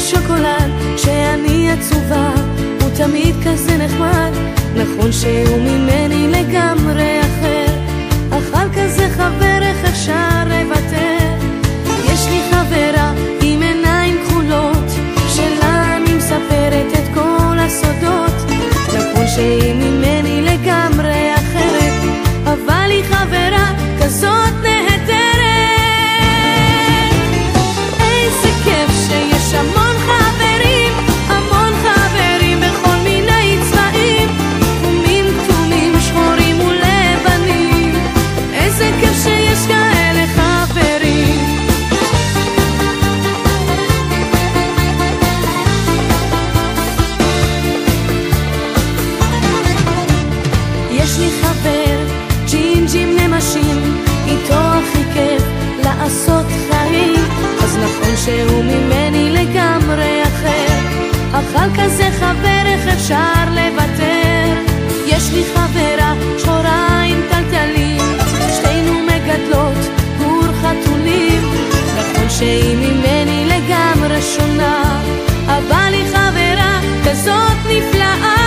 שוקולד, שאני עצובה הוא תמיד כזה נחמד. נכון שהוא ממני לגמרי אחר, אכל כזה חבר איך אפשר לוותר. יש לי חברה עם עיניים כחולות, שלה אני מספרת את כל הסודות. נכון שהיא ממני לגמרי אחרת, אבל היא חברה כזאת נהדרת. איזה כיף שיש המון חברים, המון חברים בכל מיני צבעים, חומים, כתומים, שחורים ולבנים. איזה כיף שיש כאלה חברים. יש לי חבר ג'ינג'ים נמשים, איתו הכי כיף לעשות חיים. אז נכון שהוא ממני לגמרי אחר, אכל כזה חבר איך אפשר לוותר. יש לי חברה שחורה עם טלטלים, שתינו מגדלות גור חתולים. נכון שהיא ממני לגמרי שונה, אבל היא חברה כזאת נפלאה.